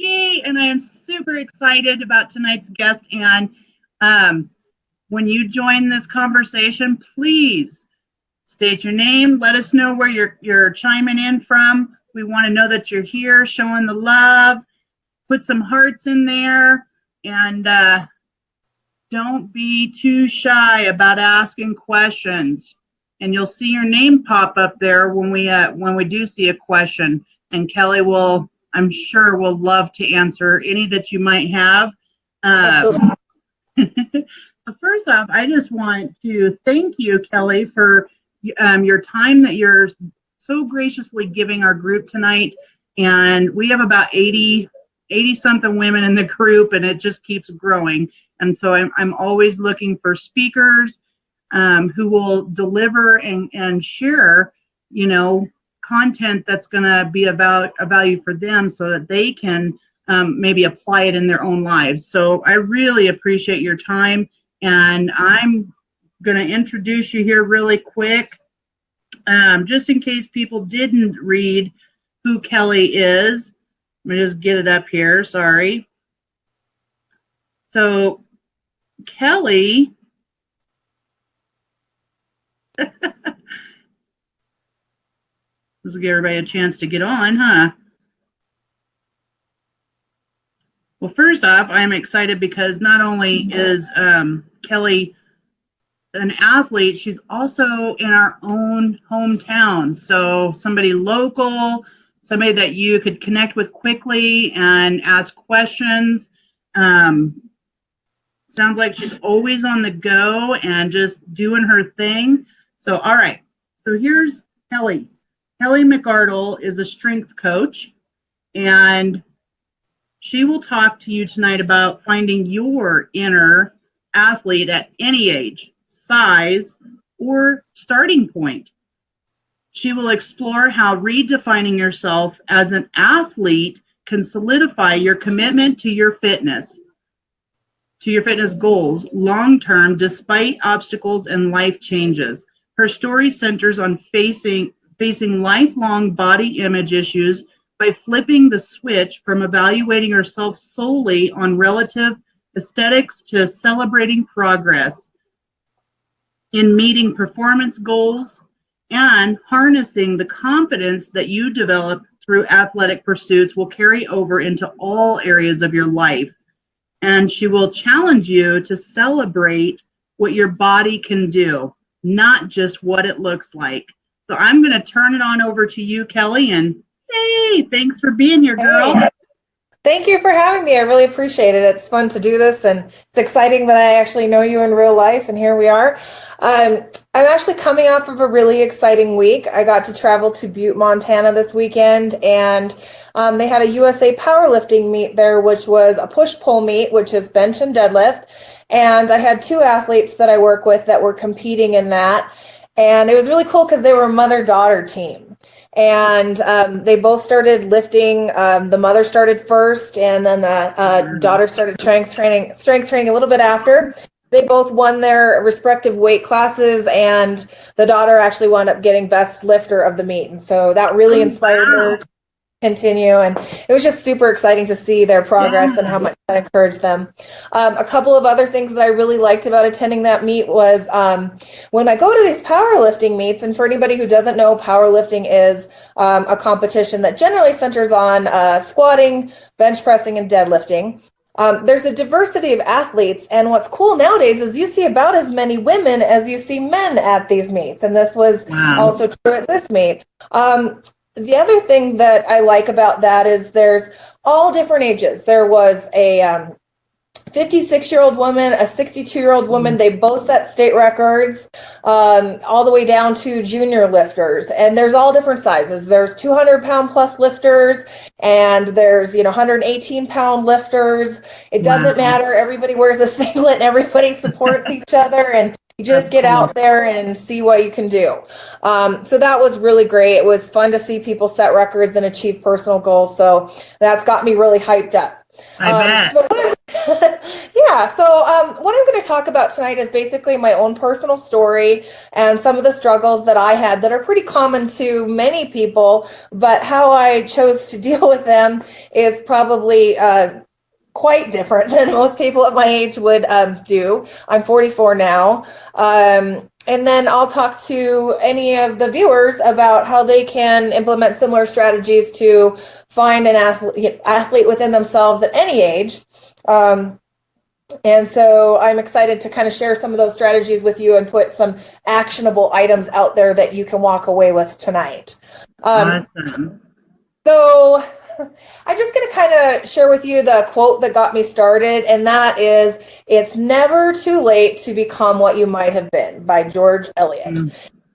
Becky, and I am super excited about tonight's guest. And when you join this conversation, please state your name. Let us know where you're chiming in from. We want to know that you're here, showing the love. Put some hearts in there, and don't be too shy about asking questions. And you'll see your name pop up there when we do see a question. And Kelly will, I'm sure, will love to answer any that you might have. Absolutely. So first off, I just want to thank you, Kelly, for your time that you're so graciously giving our group tonight. And we have about 80 something women in the group, and it just keeps growing. And so I'm always looking for speakers who will deliver and share, content that's going to be about a value for them so that they can maybe apply it in their own lives. So I really appreciate your time, and I'm going to introduce you here really quick, just in case people didn't read who Kelly is. Let me just get it up here. Sorry. So Kelly this will give everybody a chance to get on, huh? Well, first off, I'm excited because not only is Kelly an athlete, she's also in our own hometown. So somebody local, somebody that you could connect with quickly and ask questions. Sounds like she's always on the go and just doing her thing. So, all right. So here's Kelly. Kelly McArdle is a strength coach, and she will talk to you tonight about finding your inner athlete at any age, size, or starting point. She will explore how redefining yourself as an athlete can solidify your commitment to your fitness goals long-term despite obstacles and life changes. Her story centers on facing lifelong body image issues by flipping the switch from evaluating herself solely on relative aesthetics to celebrating progress in meeting performance goals and harnessing the confidence that you develop through athletic pursuits will carry over into all areas of your life. And she will challenge you to celebrate what your body can do, not just what it looks like. So I'm going to turn it on over to you, Kelly, and hey, thanks for being here, girl. Hey. Thank you for having me. I really appreciate it. It's fun to do this, and it's exciting that I actually know you in real life, and here we are. I'm actually coming off of a really exciting week. I got to travel to Butte, Montana this weekend, and they had a USA powerlifting meet there, which was a push-pull meet, which is bench and deadlift. And I had two athletes that I work with that were competing in that. And it was really cool because they were a mother-daughter team. And they both started lifting. The mother started first, and then the daughter started strength training a little bit after. They both won their respective weight classes, and the daughter actually wound up getting best lifter of the meet. And so that really inspired her to continue, and it was just super exciting to see their progress and how much that encouraged them. A couple of other things that I really liked about attending that meet was when I go to these powerlifting meets, and for anybody who doesn't know, powerlifting is a competition that generally centers on squatting, bench pressing, and deadlifting. There's a diversity of athletes, and what's cool nowadays is you see about as many women as you see men at these meets, and this was also true at this meet. The other thing that I like about that is there's all different ages. There was a 56-year-old woman, a 62-year-old woman. They both set state records, all the way down to junior lifters. And there's all different sizes. There's 200-pound plus lifters, and there's 118-pound lifters. It doesn't matter. Everybody wears a singlet, and everybody supports each other, and you just get out there and see what you can do. So that was really great. It was fun to see people set records and achieve personal goals. So that's got me really hyped up. I bet. Yeah, so what I'm going to talk about tonight is basically my own personal story and some of the struggles that I had that are pretty common to many people, but how I chose to deal with them is probably quite different than most people at my age would do. I'm 44 now. And then I'll talk to any of the viewers about how they can implement similar strategies to find an athlete within themselves at any age. And so I'm excited to kind of share some of those strategies with you and put some actionable items out there that you can walk away with tonight. Awesome. So I'm just going to kind of share with you the quote that got me started, and that is, "It's never too late to become what you might have been," by George Eliot.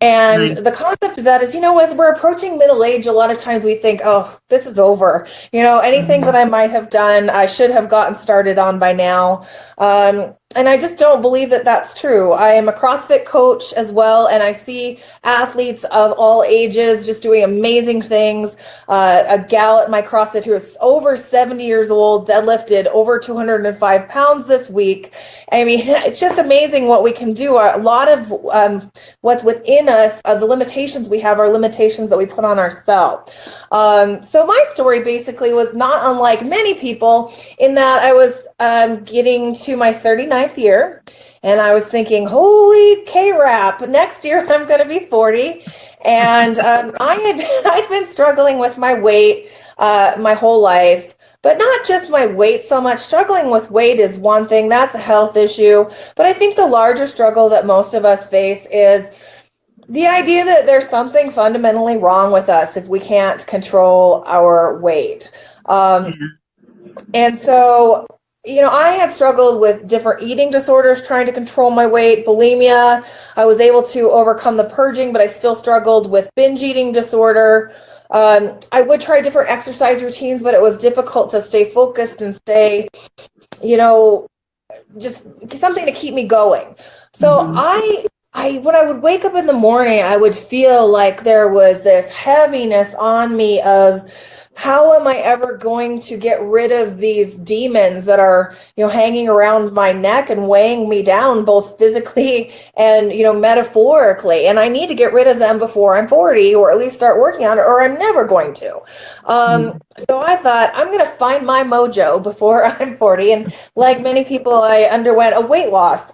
And Nice. the concept of that is, as we're approaching middle age, a lot of times we think, oh, this is over. Anything that I might have done, I should have gotten started on by now. And I just don't believe that that's true. I am a CrossFit coach as well, and I see athletes of all ages just doing amazing things. A gal at my CrossFit who is over 70 years old deadlifted over 205 pounds this week. I mean, it's just amazing what we can do. A lot of what's within us, the limitations we have, are limitations that we put on ourselves. So my story basically was not unlike many people in that I was getting to my 39th year, and I was thinking, holy K-Rap, next year I'm going to be 40. And I'd been struggling with my weight my whole life. But not just my weight so much. Struggling with weight is one thing. That's a health issue. But I think the larger struggle that most of us face is the idea that there's something fundamentally wrong with us if we can't control our weight. And so, I had struggled with different eating disorders trying to control my weight, bulimia. I was able to overcome the purging, but I still struggled with binge eating disorder. I would try different exercise routines, but it was difficult to stay focused and stay, just something to keep me going. So when I would wake up in the morning, I would feel like there was this heaviness on me of, how am I ever going to get rid of these demons that are, hanging around my neck and weighing me down, both physically and, metaphorically? And I need to get rid of them before I'm 40, or at least start working on it, or I'm never going to. So I thought, I'm going to find my mojo before I'm 40. And like many people, I underwent a weight loss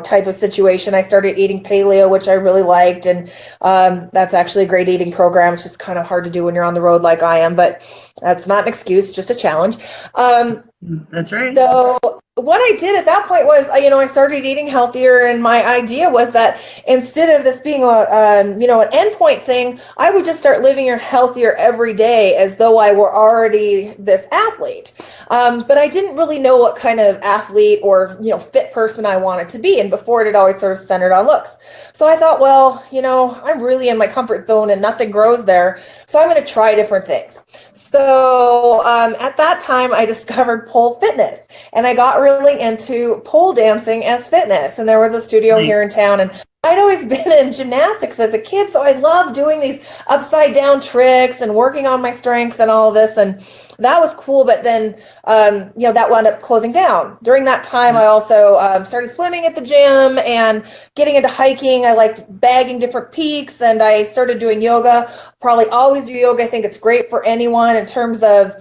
type of situation. I started eating paleo, which I really liked. And that's actually a great eating program. It's just kind of hard to do when you're on the road like I am, but that's not an excuse, just a challenge. That's right. So what I did at that point was, I started eating healthier, and my idea was that instead of this being an endpoint thing, I would just start living healthier every day as though I were already this athlete. But I didn't really know what kind of athlete or, fit person I wanted to be. And before, it had always sort of centered on looks. So I thought, well, I'm really in my comfort zone and nothing grows there. So I'm going to try different things. So at that time, I discovered pole fitness, and I got really into pole dancing as fitness. And there was a studio here in town, and I'd always been in gymnastics as a kid, so I loved doing these upside down tricks and working on my strength and all of this, and that was cool. But then, that wound up closing down. During that time, I also started swimming at the gym and getting into hiking. I liked bagging different peaks, and I started doing yoga. Probably always do yoga. I think it's great for anyone in terms of,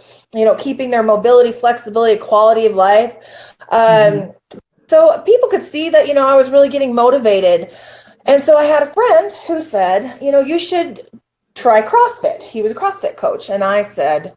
keeping their mobility, flexibility, quality of life. So people could see that, I was really getting motivated. And so I had a friend who said, you should try CrossFit. He was a CrossFit coach. And I said,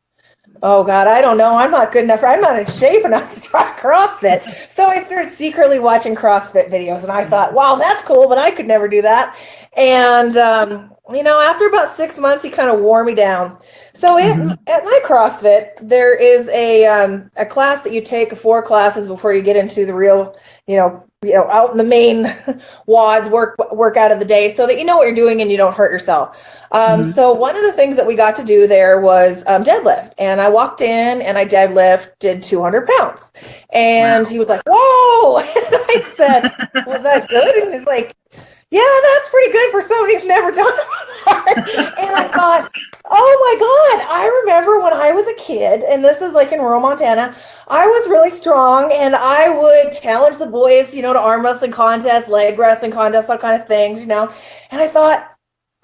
oh God, I don't know. I'm not good enough. I'm not in shape enough to try CrossFit. So I started secretly watching CrossFit videos, and I thought, wow, that's cool, but I could never do that. And, after about 6 months, he kind of wore me down. So at my CrossFit, there is a class that you take, 4 classes before you get into the real, out in the main wads work out of the day, so that you know what you're doing and you don't hurt yourself. So one of the things that we got to do there was deadlift. And I walked in and I deadlifted 200 pounds. And he was like, whoa! And I said, was that good? And he's like, Yeah, that's pretty good for somebody who's never done it before. And I thought, oh my God, I remember when I was a kid, and this is like in rural Montana, I was really strong and I would challenge the boys, to arm wrestling contests, leg wrestling contests, all kind of things. And I thought,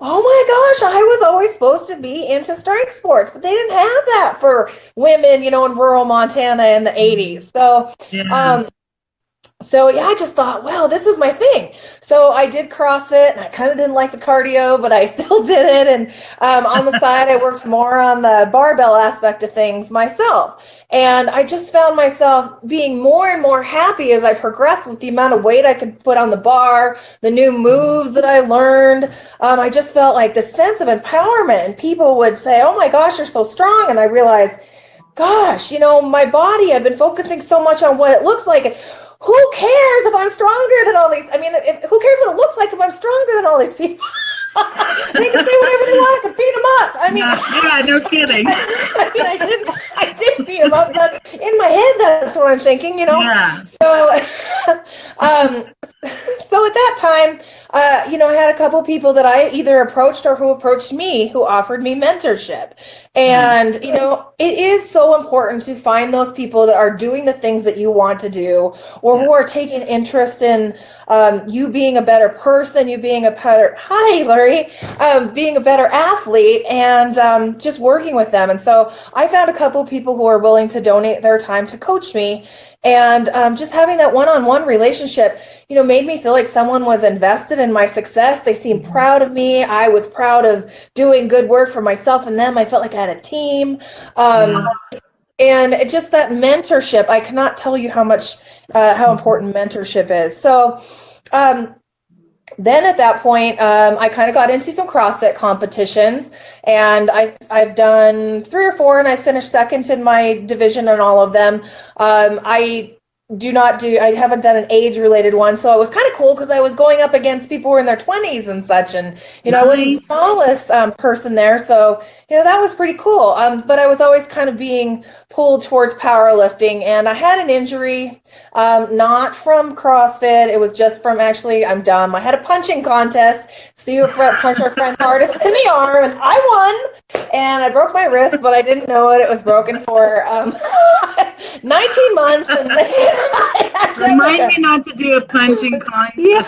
oh my gosh, I was always supposed to be into strength sports, but they didn't have that for women, in rural Montana in the 80s. Yeah. So yeah, I just thought, wow, this is my thing. So I did CrossFit, and I kind of didn't like the cardio, but I still did it. And on the side, I worked more on the barbell aspect of things myself. And I just found myself being more and more happy as I progressed with the amount of weight I could put on the bar, the new moves that I learned. I just felt like this sense of empowerment, and people would say, oh my gosh, you're so strong. And I realized, gosh, my body, I've been focusing so much on what it looks like. Who cares if I'm stronger than all these? I mean, who cares what it looks like if I'm stronger than all these people? They can say whatever they want. I can beat them up. I mean, yeah, no kidding. I did beat them up. That's in my head. That's what I'm thinking. Yeah. So, so at that time, I had a couple people that I either approached or who approached me who offered me mentorship. And, it is so important to find those people that are doing the things that you want to do, or who are taking interest in you being a better person, you being a better, hi, Larry, being a better athlete, and just working with them. And so I found a couple people who are willing to donate their time to coach me. And just having that one-on-one relationship, made me feel like someone was invested in my success. They seemed proud of me. I was proud of doing good work for myself and them. I felt like I had a team. And just that mentorship, I cannot tell you how important mentorship is. So then at that point, I kind of got into some CrossFit competitions, and I've done 3 or 4, and I finished second in my division in all of them. I haven't done an age-related one, so it was kind of cool because I was going up against people who were in their 20s and such, and I wasn't the smallest person there, so that was pretty cool. But I was always kind of being pulled towards powerlifting, and I had an injury, not from CrossFit. It was just from I'm dumb. I had a punching contest, so you punch our friend hardest in the arm, and I won, and I broke my wrist, but I didn't know it. It was broken for 19 months, and Remind me not to do a punching contest. Yeah.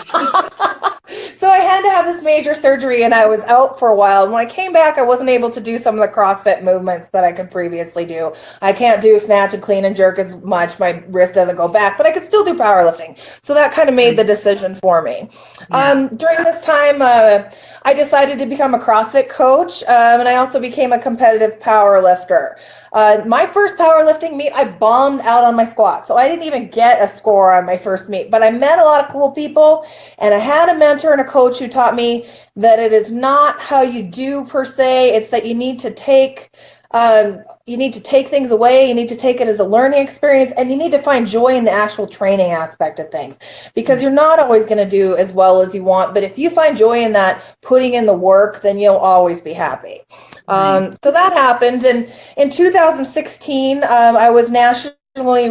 So I had to have this major surgery, and I was out for a while. And when I came back, I wasn't able to do some of the CrossFit movements that I could previously do. I can't do snatch and clean and jerk as much. My wrist doesn't go back, but I could still do powerlifting. So that kind of made the decision for me. Yeah. During this time, I decided to become a CrossFit coach, and I also became a competitive power lifter. My first powerlifting meet, I bombed out on my squat. So I didn't even get a score on my first meet, but I met a lot of cool people, and I had a mentor and a coach who taught me that it is not how you do per se. It's that you need to take things away. You need to take it as a learning experience, and you need to find joy in the actual training aspect of things, because you're not always going to do as well as you want. But if you find joy in that, putting in the work, then you'll always be happy. So that happened. And in 2016, I was nationally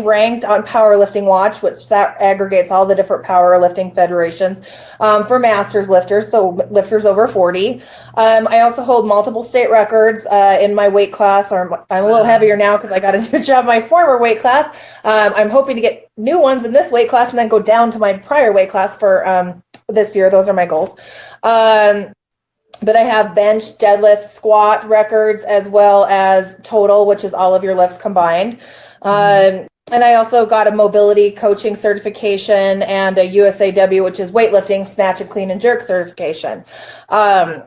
ranked on Powerlifting Watch, which that aggregates all the different powerlifting federations for masters lifters, so lifters over 40. I also hold multiple state records in my weight class, or I'm a little heavier now because I got a new job in my former weight class. I'm hoping to get new ones in this weight class and then go down to my prior weight class for this year. Those are my goals. But I have bench, deadlift, squat records, as well as total, which is all of your lifts combined. And I also got a mobility coaching certification and a USAW, which is weightlifting, snatch and clean and jerk certification. And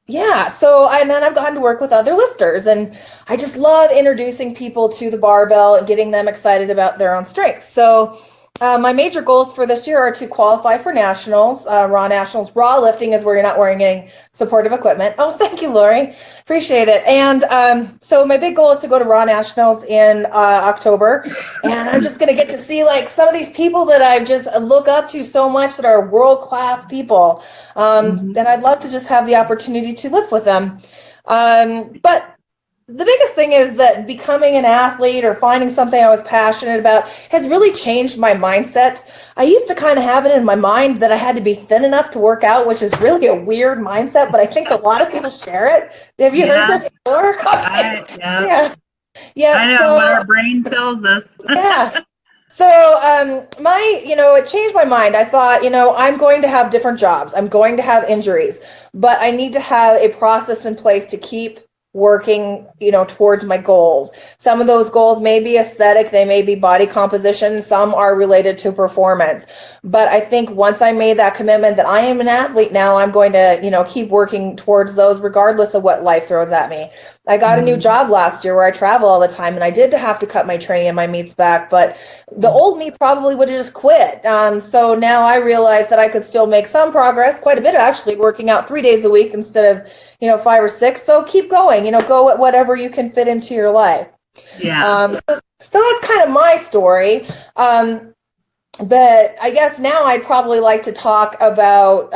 then I've gotten to work with other lifters, and I just love introducing people to the barbell and getting them excited about their own strengths. So my major goals for this year are to qualify for nationals, raw nationals. Raw lifting is where you're not wearing any supportive equipment. Oh, thank you, Lori. Appreciate it. And so my big goal is to go to raw nationals in October. And I'm just going to get to see like some of these people that I just look up to so much, that are world-class people. And I'd love to just have the opportunity to lift with them. But the biggest thing is that becoming an athlete or finding something I was passionate about has really changed my mindset. I used to kind of have it in my mind that I had to be thin enough to work out, which is really a weird mindset, but I think a lot of people share it. Have you heard Yeah, this before? Okay. yeah, Yeah. Yeah. I know what So, our brain tells us. yeah. So, it changed my mind. I thought, I'm going to have different jobs. I'm going to have injuries, but I need to have a process in place to keep working, towards my goals. Some of those goals may be aesthetic, they may be body composition, some are related to performance. But I think once I made that commitment that I am an athlete now, I'm going to, keep working towards those regardless of what life throws at me. I got a new Mm, job last year where I travel all the time, and I did have to cut my training and my meets back, but the old me probably would have just quit. So now I realize that I could still make some progress, quite a bit actually, working out 3 days a week instead of, 5 or 6. So keep going, go at whatever you can fit into your life. yeah. So that's kind of my story. But I guess now I'd probably like to talk about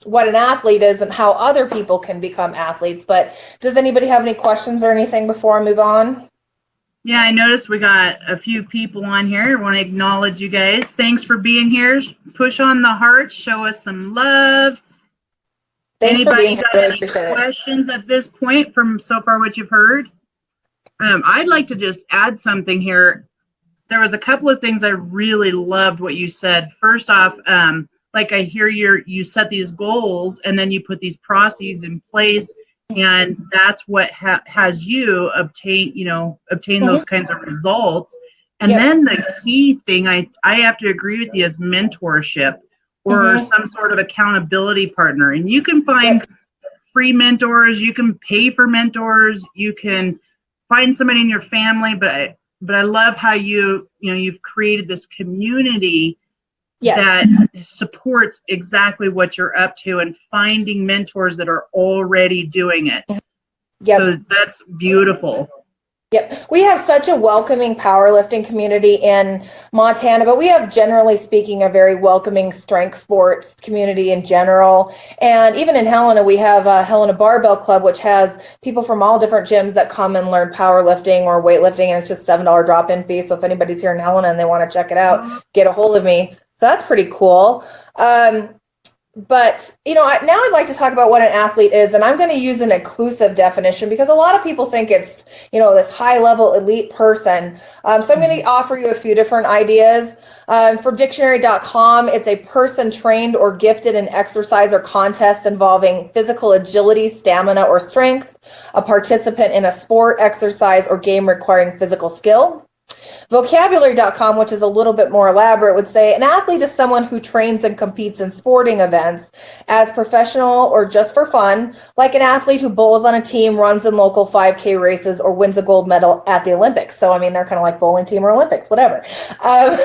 what an athlete is and how other people can become athletes. But does anybody have any questions or anything before I move on? Yeah, I noticed we got a few people on here. I want to acknowledge you guys. Thanks for being here. Push on the hearts, show us some love. Thanks for Anybody being here. got I really any appreciate it. questions at this point from so far what you've heard? I'd like to just add something here. There was a couple of things I really loved what you said. First off, like I hear you set these goals and then you put these processes in place, and that's what has you obtain those Mhm. kinds of results. And Yep. then the key thing I have to agree with you is mentorship or Hmm. some sort of accountability partner. And you can Yep. find free mentors, you can pay for mentors, you can find somebody in your family, but I love how you've created this community Yes. that supports exactly what you're up to and finding mentors that are already doing it. So Yep. that's beautiful. Yep. We have such a welcoming powerlifting community in Montana, but we have, generally speaking, a very welcoming strength sports community in general. And even in Helena, we have a Helena Barbell Club, which has people from all different gyms that come and learn powerlifting or weightlifting. And it's just $7 drop-in fee. So if anybody's here in Helena and they want to check it out, get a hold of me. So that's pretty cool. But now I'd like to talk about what an athlete is, and I'm going to use an inclusive definition because a lot of people think it's this high level elite person. So I'm going to offer you a few different ideas. From dictionary.com, it's a person trained or gifted in exercise or contest involving physical agility, stamina, or strength, a participant in a sport, exercise, or game requiring physical skill. Vocabulary.com, which is a little bit more elaborate, would say an athlete is someone who trains and competes in sporting events as professional or just for fun, like an athlete who bowls on a team, runs in local 5K races, or wins a gold medal at the Olympics. So, I mean, they're kind of like bowling team or Olympics, whatever. Um,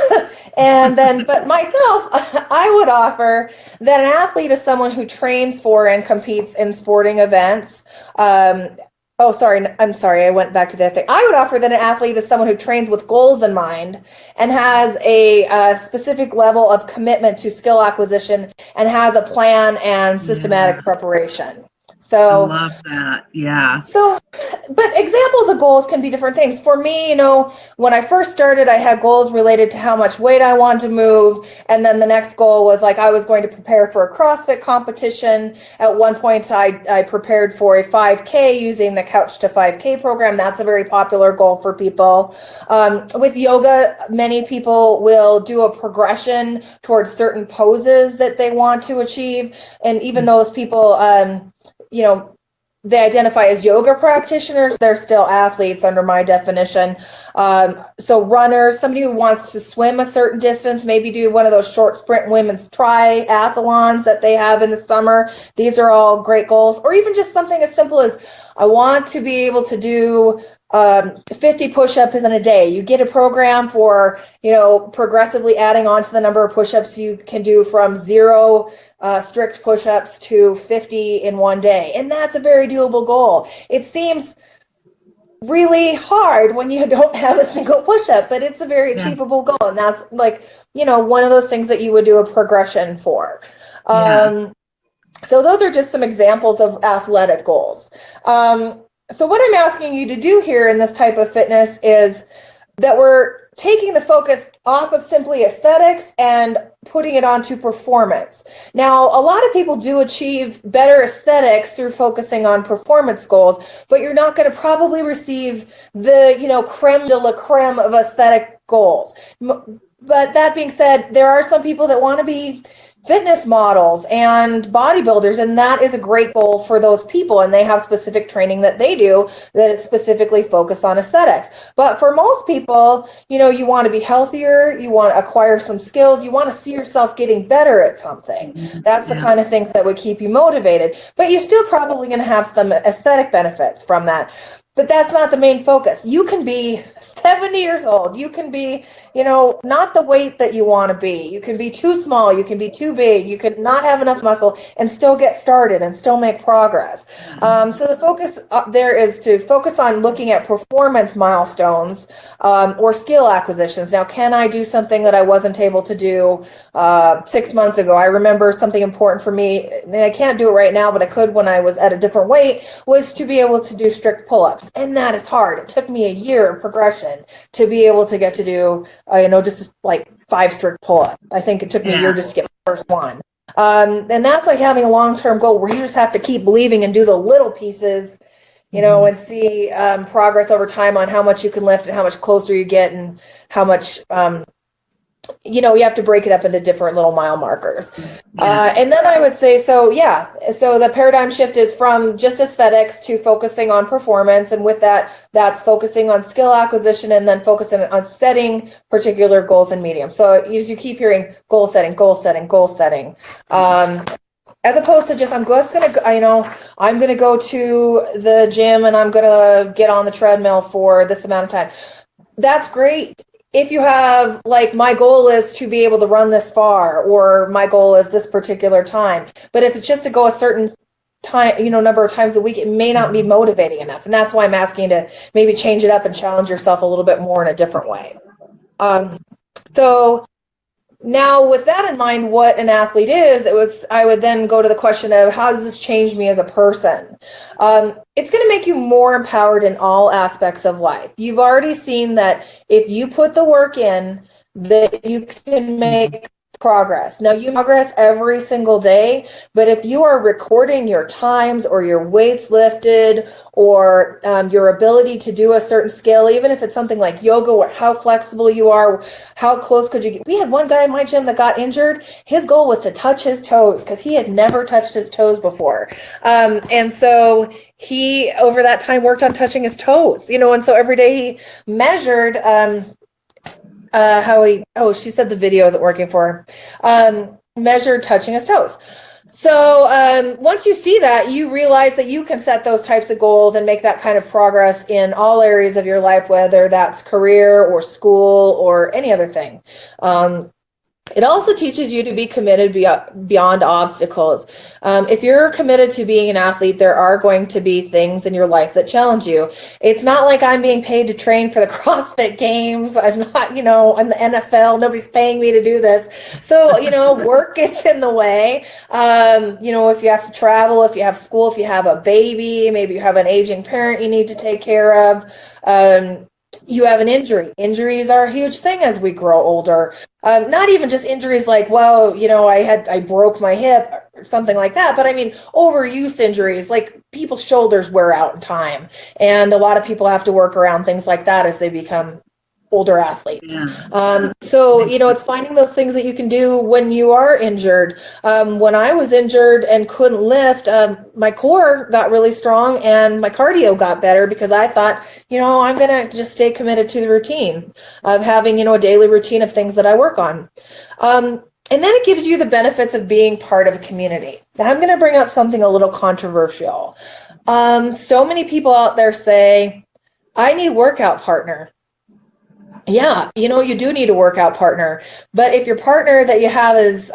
but myself, I would offer that an athlete is someone who trains for and competes in sporting events. Oh, sorry. I'm sorry. I went back to that thing. I would offer that an athlete is someone who trains with goals in mind and has a specific level of commitment to skill acquisition and has a plan and Yeah, systematic preparation. I So, love that. Yeah. so, but examples of goals can be different things. For me, when I first started, I had goals related to how much weight I wanted to move. And then the next goal was like I was going to prepare for a CrossFit competition. At one point, I prepared for a 5K using the Couch to 5K program. That's a very popular goal for people. With yoga, many people will do a progression towards certain poses that they want to achieve. And even those people, you know, they identify as yoga practitioners, they're still athletes under my definition. So runners, somebody who wants to swim a certain distance, maybe do one of those short sprint women's triathlons that they have in the summer. These are all great goals. Or even just something as simple as I want to be able to do 50 push-ups in a day. You get a program for, progressively adding on to the number of push-ups you can do from zero strict push-ups to 50 in one day. And that's a very doable goal. It seems really hard when you don't have a single push-up, but it's a very Yeah. achievable goal. And that's like, one of those things that you would do a progression for. Yeah. So those are just some examples of athletic goals. So what I'm asking you to do here in this type of fitness is that we're taking the focus off of simply aesthetics and putting it onto performance. Now, a lot of people do achieve better aesthetics through focusing on performance goals, but you're not going to probably receive the, creme de la creme of aesthetic goals. But that being said, there are some people that want to be fitness models and bodybuilders, and that is a great goal for those people, and they have specific training that they do that is specifically focused on aesthetics. But for most people, you want to be healthier, you want to acquire some skills, you want to see yourself getting better at something. That's the kind of things that would keep you motivated, but you're still probably going to have some aesthetic benefits from that. But that's not the main focus. You can be 70 years old. You can be, not the weight that you want to be. You can be too small. You can be too big. You can not have enough muscle and still get started and still make progress. So the focus there is to focus on looking at performance milestones or skill acquisitions. Now, can I do something that I wasn't able to do 6 months ago? I remember something important for me, and I can't do it right now, but I could when I was at a different weight, was to be able to do strict pull-ups. And that is hard. It took me a year of progression to be able to get to do, just like 5 strict pull-ups. I think it took me a year just to get my first one. And that's like having a long-term goal where you just have to keep believing and do the little pieces, and see progress over time on how much you can lift and how much closer you get and how much, you have to break it up into different little mile markers. And then I would say, so the paradigm shift is from just aesthetics to focusing on performance. And with that, that's focusing on skill acquisition and then focusing on setting particular goals and mediums. So as you keep hearing goal setting, goal setting, goal setting, as opposed to just, I'm going to go to the gym and I'm going to get on the treadmill for this amount of time. That's great. If you have, like, my goal is to be able to run this far, or my goal is this particular time. But if it's just to go a certain time, number of times a week, it may not be motivating enough. And that's why I'm asking to maybe change it up and challenge yourself a little bit more in a different way. So now with that in mind, what an athlete is, I would then go to the question of how does this change me as a person? It's going to make you more empowered in all aspects of life. You've already seen that if you put the work in, that you can make progress. Now, you progress every single day, but if you are recording your times or your weights lifted or your ability to do a certain skill, even if it's something like yoga, or how flexible you are, how close could you get? We had one guy in my gym that got injured. His goal was to touch his toes because he had never touched his toes before. And so he, over that time, worked on touching his toes, and so every day he measured she said the video isn't working for her, measured touching his toes. So once you see that, you realize that you can set those types of goals and make that kind of progress in all areas of your life, whether that's career or school or any other thing. It also teaches you to be committed beyond obstacles. If you're committed to being an athlete, there are going to be things in your life that challenge you. It's not like I'm being paid to train for the CrossFit Games. I'm not, in the NFL. Nobody's paying me to do this. So, work gets in the way. If you have to travel, if you have school, if you have a baby, maybe you have an aging parent you need to take care of. You have an injury. Injuries are a huge thing as we grow older. Not even just injuries like, I broke my hip or something like that, but I mean, overuse injuries, like people's shoulders wear out in time. And a lot of people have to work around things like that as they become older athletes. So, it's finding those things that you can do when you are injured. When I was injured and couldn't lift, my core got really strong and my cardio got better because I thought, I'm going to just stay committed to the routine of having, a daily routine of things that I work on. And then it gives you the benefits of being part of a community. Now, I'm going to bring up something a little controversial. So many people out there say, I need a workout partner. Yeah, you do need a workout partner. But if your partner that you have is,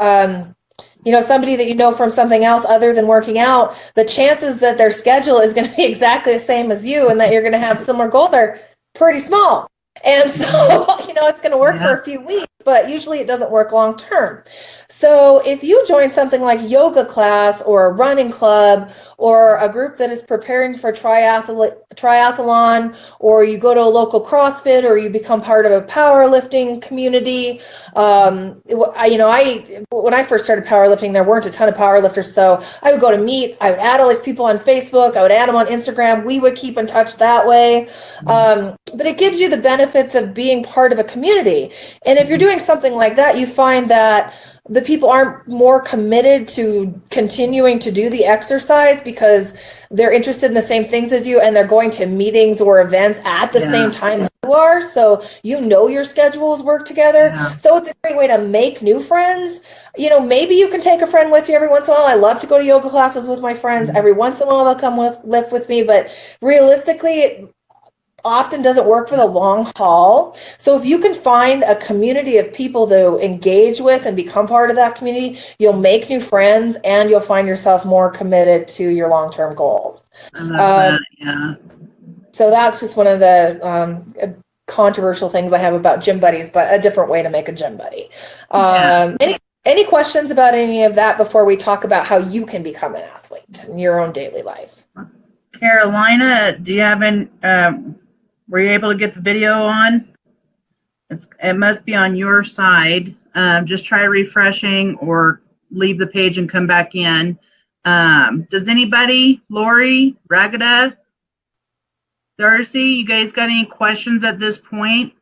somebody that you know from something else other than working out, the chances that their schedule is going to be exactly the same as you and that you're going to have similar goals are pretty small. And so, it's going to work for a few weeks. but usually it doesn't work long term. So if you join something like yoga class or a running club or a group that is preparing for triathlon, or you go to a local CrossFit, or you become part of a powerlifting community. When I first started powerlifting, there weren't a ton of powerlifters, so I would go to meet, I would add all these people on Facebook, I would add them on Instagram, we would keep in touch that way. But it gives you the benefits of being part of a community. And if you're doing something like that, you find that the people aren't more committed to continuing to do the exercise because they're interested in the same things as you, and they're going to meetings or events at the same time you are. So your schedules work together. Yeah. So it's a great way to make new friends. Maybe you can take a friend with you every once in a while. I love to go to yoga classes with my friends. Every once in a while they'll come lift with me, but realistically, it often doesn't work for the long haul. So if you can find a community of people to engage with and become part of that community, you'll make new friends and you'll find yourself more committed to your long-term goals. I love that. Yeah. So that's just one of the controversial things I have about gym buddies, but a different way to make a gym buddy. Any questions about any of that before we talk about how you can become an athlete in your own daily life? Carolina, do you have were you able to get the video on? It must be on your side. Just try refreshing or leave the page and come back in. Does anybody, Lori, Ragada, Darcy, you guys got any questions at this point?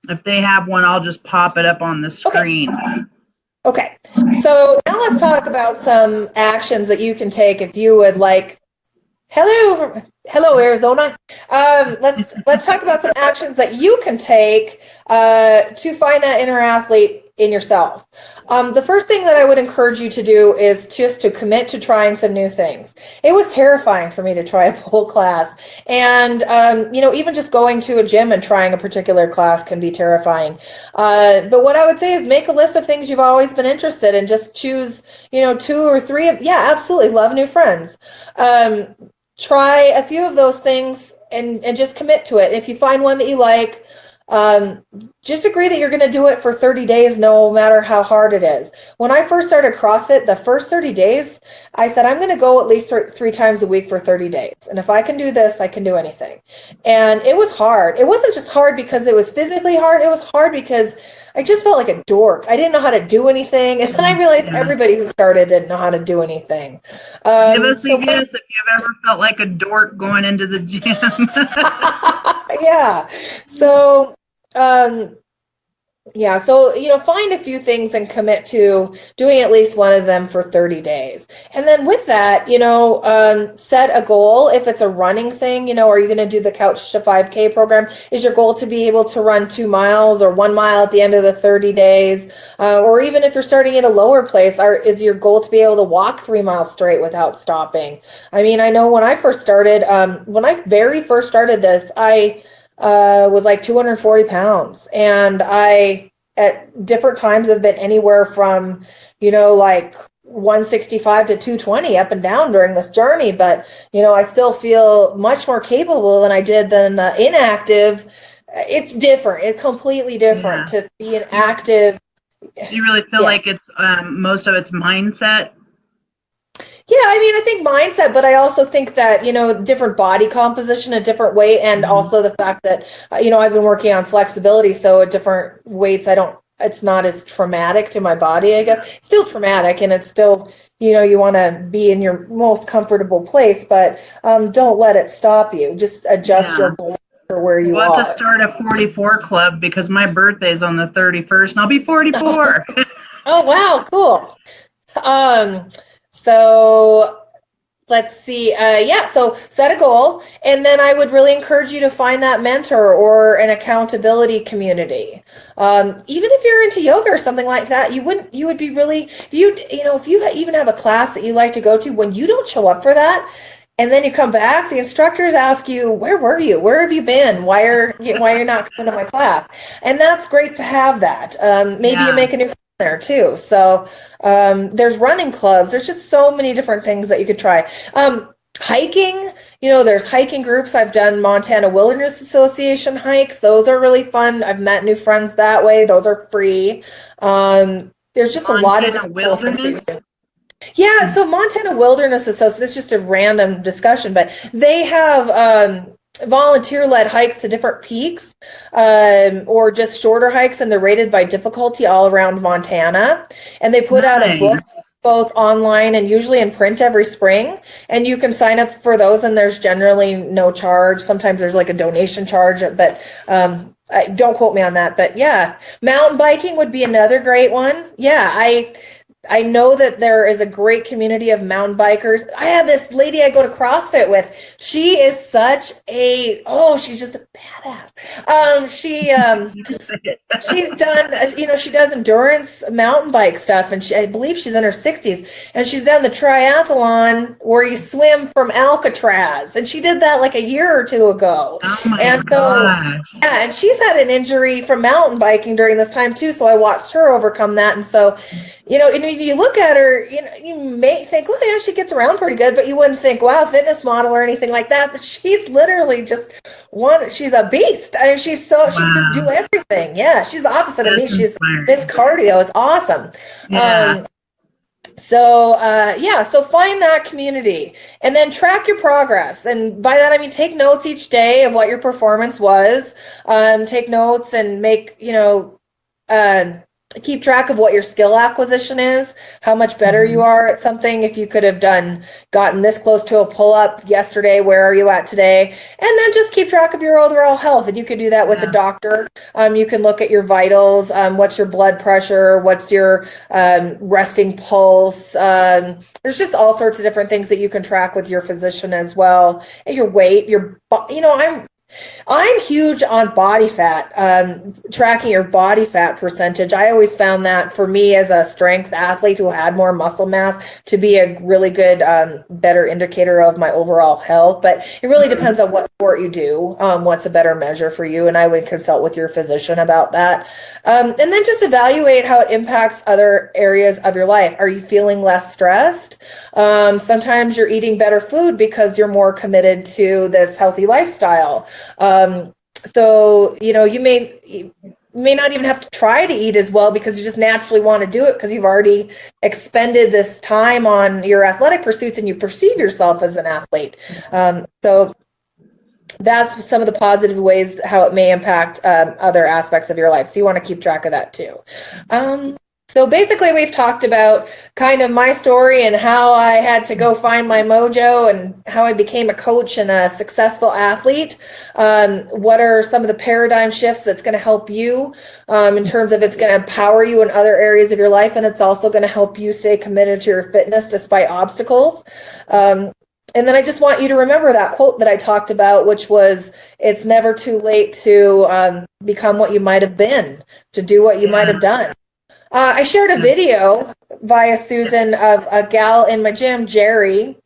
If they have one, I'll just pop it up on the screen. Okay. So now let's talk about some actions that you can take if you would like. Hello, Arizona. Let's talk about some actions that you can take to find that inner athlete in yourself. The first thing that I would encourage you to do is just to commit to trying some new things. It was terrifying for me to try a pole class, and even just going to a gym and trying a particular class can be terrifying. But what I would say is make a list of things you've always been interested in. Just choose, 2 or 3 of. Yeah, absolutely, love new friends. Try a few of those things and just commit to it. If you find one that you like, just agree that you're going to do it for 30 days, no matter how hard it is. When I first started CrossFit, the first 30 days, I said, I'm going to go at least 3 times a week for 30 days. And if I can do this, I can do anything. And it was hard. It wasn't just hard because it was physically hard. It was hard because I just felt like a dork. I didn't know how to do anything. And then I realized everybody who started didn't know how to do anything. Give us a guess if you've ever felt like a dork going into the gym. Yeah. So, find a few things and commit to doing at least one of them for 30 days. And then with that, set a goal. If it's a running thing, are you going to do the Couch to 5K program? Is your goal to be able to run 2 miles or 1 mile at the end of the 30 days? Or even if you're starting at a lower place, is your goal to be able to walk 3 miles straight without stopping? I mean, I know when I first started, when I very first started this, I was like 240 pounds, and I at different times have been anywhere from like 165 to 220 up and down during this journey, but I still feel much more capable than I did than the inactive. It's different. It's completely different to be an active. Do you really feel like it's most of it's mindset? Yeah, I mean, I think mindset, but I also think that, different body composition, a different weight, and also the fact that, I've been working on flexibility, so at different weights, it's not as traumatic to my body, I guess. It's still traumatic, and it's still, you want to be in your most comfortable place, but don't let it stop you. Just adjust your goal for where you are. We'll have to start a 44 club because my birthday's on the 31st, and I'll be 44. Oh, wow, cool. So let's see. So set a goal, and then I would really encourage you to find that mentor or an accountability community. Even if you're into yoga or something like that, you would be really, if you even have a class that you like to go to, when you don't show up for that, and then you come back, the instructors ask you, where were you? Where have you been? Why are you not coming to my class? And that's great to have that. Maybe you make a new there too. So there's running clubs. There's just so many different things that you could try. Hiking, there's hiking groups. I've done Montana Wilderness Association hikes. Those are really fun. I've met new friends that way. Those are free. There's just a lot of Montana different cool things that you Wilderness. can do. Yeah, so Montana Wilderness Association, this is just a random discussion, but they have volunteer-led hikes to different peaks, or just shorter hikes, and they're rated by difficulty all around Montana. And they put out a book Nice. both online and usually in print every spring. And you can sign up for those, and there's generally no charge. Sometimes there's like a donation charge, but don't quote me on that. But yeah, mountain biking would be another great one. Yeah, I know that there is a great community of mountain bikers. I have this lady I go to CrossFit with. She is she's just a badass. She's done, she does endurance mountain bike stuff, and I believe she's in her 60s, and she's done the triathlon where you swim from Alcatraz, and she did that like a year or two ago. Oh my And so, gosh. yeah, and she's had an injury from mountain biking during this time too, so I watched her overcome that. And so, and if you look at her, you may think, well, yeah, she gets around pretty good, but you wouldn't think, wow, fitness model or anything like that. But she's literally just she's a beast. I mean, she can just do Wow. everything. Yeah, she's the opposite of me. That's She's Miss inspiring. Cardio. It's awesome. Yeah. So find that community and then track your progress. And by that, I mean, take notes each day of what your performance was. Take notes and keep track of what your skill acquisition is, how much better you Mhm. are at something. If you could have gotten this close to a pull-up yesterday, where are you at today? And then just keep track of your overall health. And you could do that with a Yeah. doctor. You can look at your vitals, what's your blood pressure, what's your resting pulse. There's just all sorts of different things that you can track with your physician as well. And your weight, I'm huge on body fat, tracking your body fat percentage. I always found that for me as a strength athlete who had more muscle mass to be a really good, better indicator of my overall health. But it really Mhm. depends on what sport you do, what's a better measure for you. And I would consult with your physician about that. And then just evaluate how it impacts other areas of your life. Are you feeling less stressed? Sometimes you're eating better food because you're more committed to this healthy lifestyle. So, you may not even have to try to eat as well because you just naturally want to do it because you've already expended this time on your athletic pursuits and you perceive yourself as an athlete. So that's some of the positive ways how it may impact other aspects of your life. So you want to keep track of that too. So basically, we've talked about kind of my story and how I had to go find my mojo and how I became a coach and a successful athlete. What are some of the paradigm shifts that's going to help you in terms of it's going to empower you in other areas of your life, and it's also going to help you stay committed to your fitness despite obstacles. And then I just want you to remember that quote that I talked about, which was, it's never too late to become what you might have been, to do what you might Yeah. have done. I shared a video via Susan of a gal in my gym, Jerry.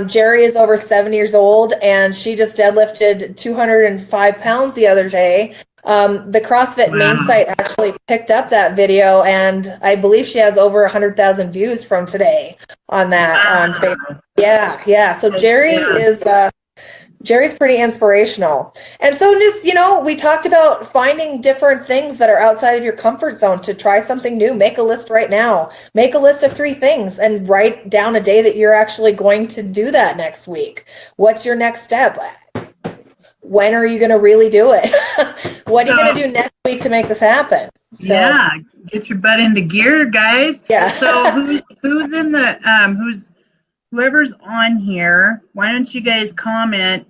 Jerry is over 7 years old, and she just deadlifted 205 pounds the other day. The CrossFit main Wow. site actually picked up that video, and I believe she has over 100,000 views from today on that on Facebook. Wow. Yeah. So Yeah. Jerry's pretty inspirational. And so just, we talked about finding different things that are outside of your comfort zone to try something new. Make a list right now. Make a list of 3 things and write down a day that you're actually going to do that next week. What's your next step? When are you going to really do it? What are you going to So do next week to make this happen? So, yeah, get your butt into gear, guys. yeah. So who's in the whoever's on here, why don't you guys comment,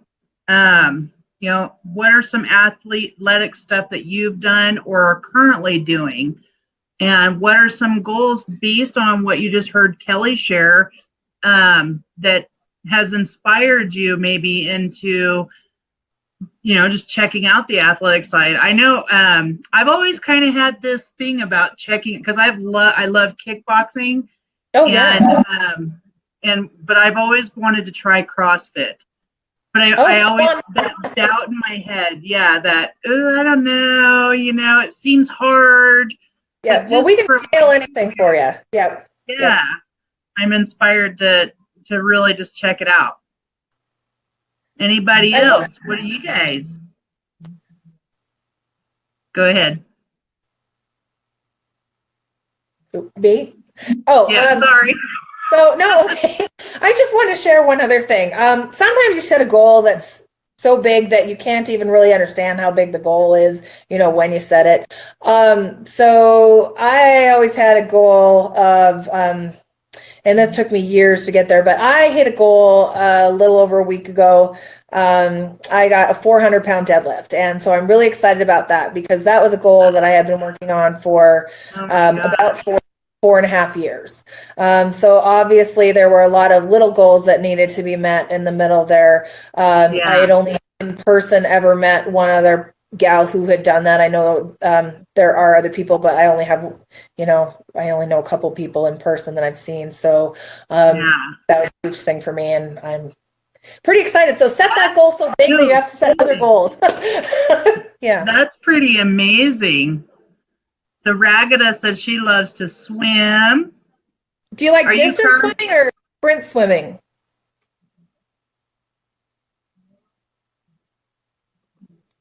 what are some athletic stuff that you've done or are currently doing? And what are some goals based on what you just heard Kelly share, that has inspired you maybe into, just checking out the athletic side? I know I've always kind of had this thing about checking because I love kickboxing, Oh, yeah. but I've always wanted to try CrossFit. But Oh, I come always on. that doubt in my head, yeah, that I don't know, it seems hard, but Yeah. Well, we just can from scale anything for you. Yep. yeah, Yep. I'm inspired to really just check it out. Anybody else? What do you guys? Go ahead. Me? Oh, yeah, sorry. So no, okay. I just want to share one other thing. Sometimes you set a goal that's so big that you can't even really understand how big the goal is, when you set it. So I always had a goal of, and this took me years to get there, but I hit a goal a little over a week ago. I got a 400-pound deadlift. And so I'm really excited about that because that was a goal that I had been working on for about 4.5 years. So obviously there were a lot of little goals that needed to be met in the middle there. I had only in person ever met one other gal who had done that. I know there are other people, but I only have, I only know a couple people in person that I've seen. So that was a huge thing for me, and I'm pretty excited. So set that goal so big that you have to set other goals. Yeah. That's pretty amazing. So Ragada said she loves to swim. Do you like distance swimming or sprint swimming?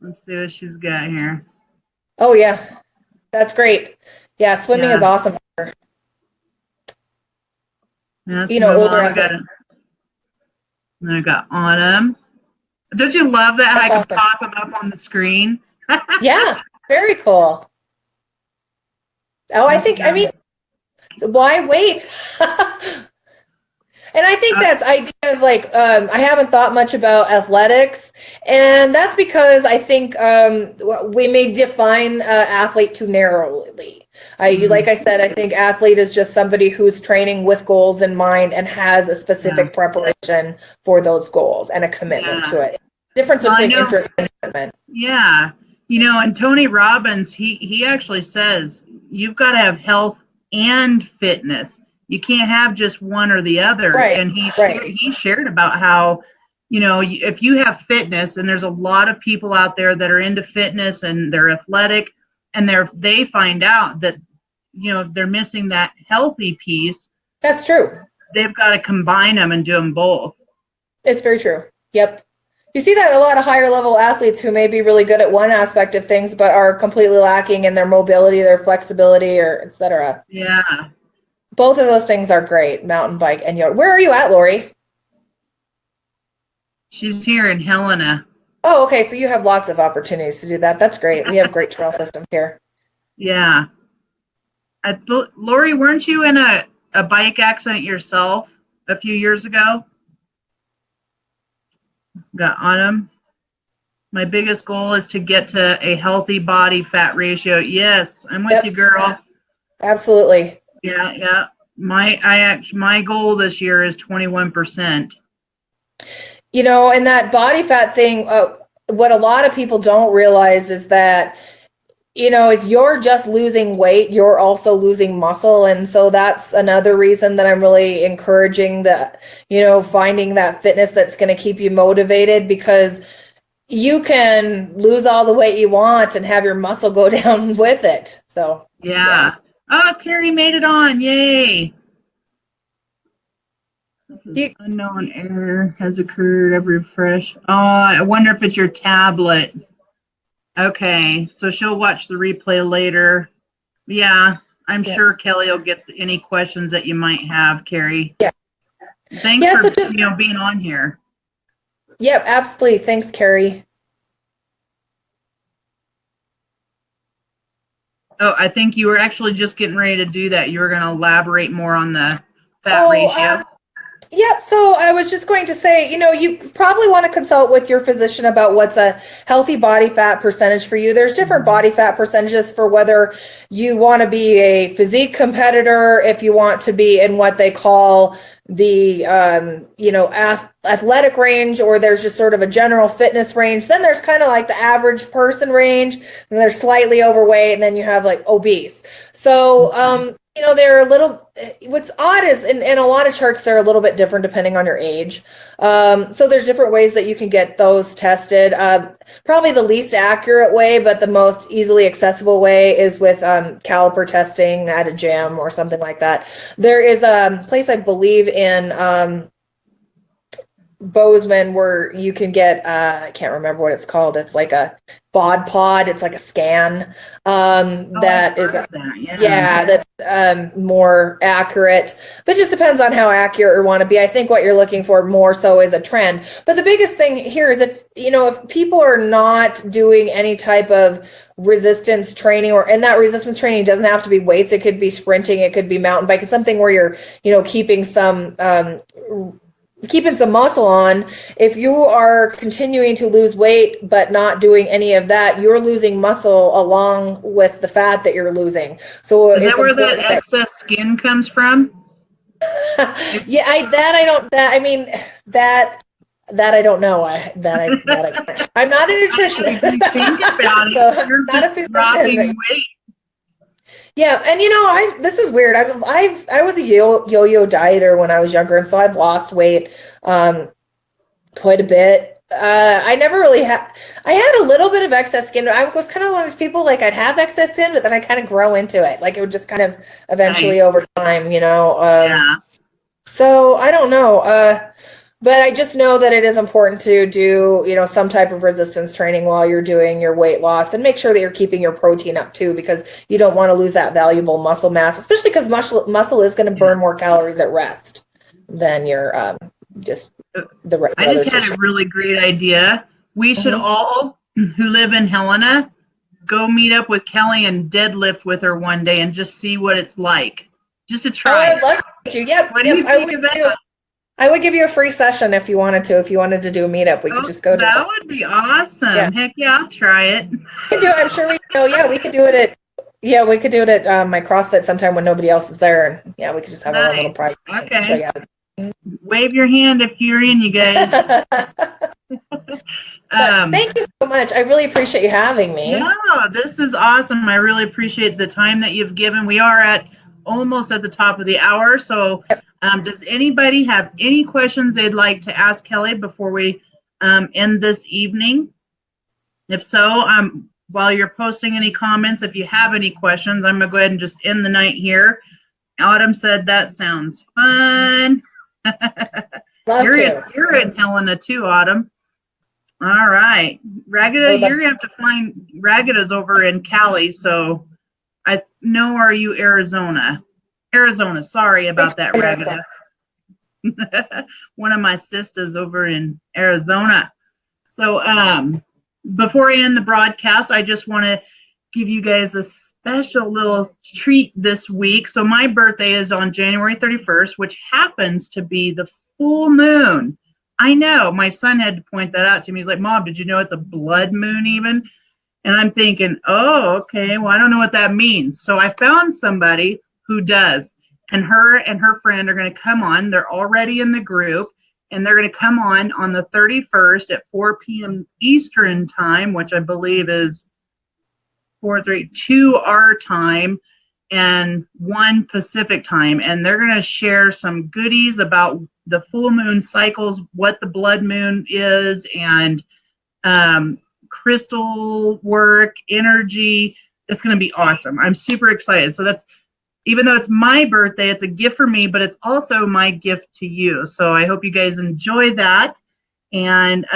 Let's see what she's got here. Oh, yeah. That's great. Yeah, swimming is awesome. Older athletes. I got Autumn. Don't you love that? I can pop them up on the screen. Yeah, very cool. Oh, I mean, why wait? And I think that's idea of like, I haven't thought much about athletics, and that's because I think we may define athlete too narrowly. Like I said, I think athlete is just somebody who's training with goals in mind and has a specific preparation for those goals and a commitment to it. Difference between interest and commitment. Yeah. And Tony Robbins, he actually says you've got to have health and fitness. You can't have just one or the other. Right. And he shared about how, if you have fitness, and there's a lot of people out there that are into fitness and they're athletic, and they find out that, they're missing that healthy piece. That's true. They've got to combine them and do them both. It's very true. Yep. You see that a lot of higher level athletes who may be really good at one aspect of things, but are completely lacking in their mobility, their flexibility, or et cetera. Yeah. Both of those things are great, mountain bike and yoga. Where are you at, Lori? She's here in Helena. Oh, okay. So you have lots of opportunities to do that. That's great. We have great trail systems here. Yeah. Lori, weren't you in a bike accident yourself a few years ago? Got Autumn. My biggest goal is to get to a healthy body fat ratio. Yes, I'm with you, girl. Absolutely. Yeah. My goal this year is 21%. And that body fat thing, what a lot of people don't realize is that, if you're just losing weight, you're also losing muscle. And so that's another reason that I'm really encouraging that, finding that fitness that's going to keep you motivated, because you can lose all the weight you want and have your muscle go down with it. So, yeah. Oh, Carrie made it on. Yay. Unknown error has occurred. Every refresh. Oh, I wonder if it's your tablet. Okay, so she'll watch the replay later. Yeah, I'm sure Kelly will get any questions that you might have, Carrie. Yeah. Thanks for being on here. Yep, absolutely. Thanks, Carrie. Oh, I think you were actually just getting ready to do that. You were going to elaborate more on the fat ratio. Yep. So I was just going to say, you probably want to consult with your physician about what's a healthy body fat percentage for you. There's different body fat percentages for whether you want to be a physique competitor, if you want to be in what they call the, athletic range, or there's just sort of a general fitness range. Then there's kind of like the average person range, and there's slightly overweight, and then you have like obese. So, they're a little, what's odd is in a lot of charts, they're a little bit different depending on your age. So there's different ways that you can get those tested. Probably the least accurate way, but the most easily accessible way is with caliper testing at a gym or something like that. There is a place, I believe, in Bozeman where you can get, I can't remember what it's called. It's like a bod pod. It's like a scan that is, yeah, that's more accurate, but it just depends on how accurate you want to be. I think what you're looking for more so is a trend. But the biggest thing here is if people are not doing any type of resistance training, and that resistance training doesn't have to be weights. It could be sprinting. It could be mountain bike. It's something where you're, keeping some muscle on. If you are continuing to lose weight but not doing any of that, you're losing muscle along with the fat that you're losing. So is that where that excess skin comes from? Yeah, I don't know. I'm not a nutritionist. Think about it. So you're just dropping weight. Yeah, and this is weird. I was a yo-yo dieter when I was younger, and so I've lost weight quite a bit. I never really had. I had a little bit of excess skin. I was kind of one of those people, like I'd have excess skin, but then I kind of grow into it. Like it would just kind of eventually over time, Yeah. So I don't know. But I just know that it is important to do, some type of resistance training while you're doing your weight loss, and make sure that you're keeping your protein up too, because you don't want to lose that valuable muscle mass, especially because muscle is going to burn more calories at rest than your just the regular I just had tissue. a really great idea. We should all who live in Helena go meet up with Kelly and deadlift with her one day and just see what it's like. Just to try. I'd love to. Yep. What do you think of that? I would give you a free session if you wanted to. If you wanted to do a meetup, we could just go to that. Would be awesome. Yeah. Heck yeah, I'll try it. I'm sure we can. Yeah, we could do it at. Yeah, we could do it at my CrossFit sometime when nobody else is there, and yeah, we could just have our little private. Okay. Show you. Wave your hand if you're in, you guys. Thank you so much. I really appreciate you having me. Yeah, this is awesome. I really appreciate the time that you've given. We are almost at the top of the hour, so. Does anybody have any questions they'd like to ask Kelly before we end this evening? If so, while you're posting any comments, if you have any questions, I'm going to go ahead and just end the night here. Autumn said that sounds fun. You're in Helena too, Autumn. All right. Ragida, you're going to have to find Ragida's over in Cali, so I know, are you Arizona? Arizona, sorry about that, Ragida. One of my sisters over in Arizona. So before I end the broadcast, I just want to give you guys a special little treat this week. So my birthday is on January 31st, which happens to be the full moon. I know, my son had to point that out to me. He's like, Mom, did you know it's a blood moon even? And I'm thinking, oh, okay, well, I don't know what that means. So I found somebody who does, and her friend are going to come on. They're already in the group, and they're going to come on the 31st at 4 p.m. Eastern time, which I believe is 2 our time and 1 Pacific time, and they're going to share some goodies about the full moon cycles, what the blood moon is, and crystal work, energy. It's going to be awesome. I'm super excited. So that's, even though it's my birthday, it's a gift for me, but it's also my gift to you. So I hope you guys enjoy that. And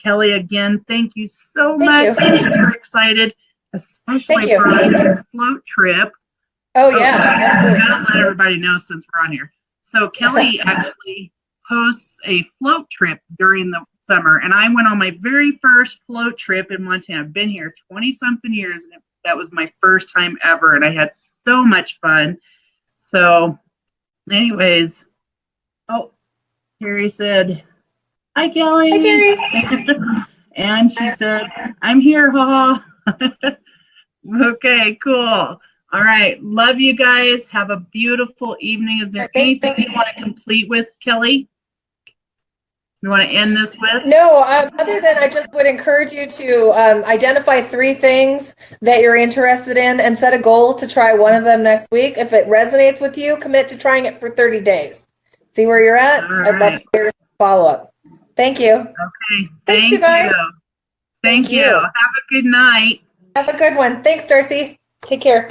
Kelly, again, thank you so much. I'm super excited, especially for our next float trip. Oh, yeah. I gotta let everybody know since we're on here. So Kelly actually hosts a float trip during the summer, and I went on my very first float trip in Montana. I've been here 20-something years, and that was my first time ever, and I had so much fun. So anyways, Carrie said, hi, Kelly. Hi, Carrie. And she said, I'm here, haha. Okay, cool. All right, love you guys. Have a beautiful evening. Is there anything you want to complete with, Kelly? You want to end this with? No, other than I just would encourage you to identify 3 things that you're interested in and set a goal to try one of them next week. If it resonates with you, commit to trying it for 30 days. See where you're at? All right. I'd love to hear your follow-up. Thank you. Okay. Thank you, guys. Thank you. Have a good night. Have a good one. Thanks, Darcy. Take care.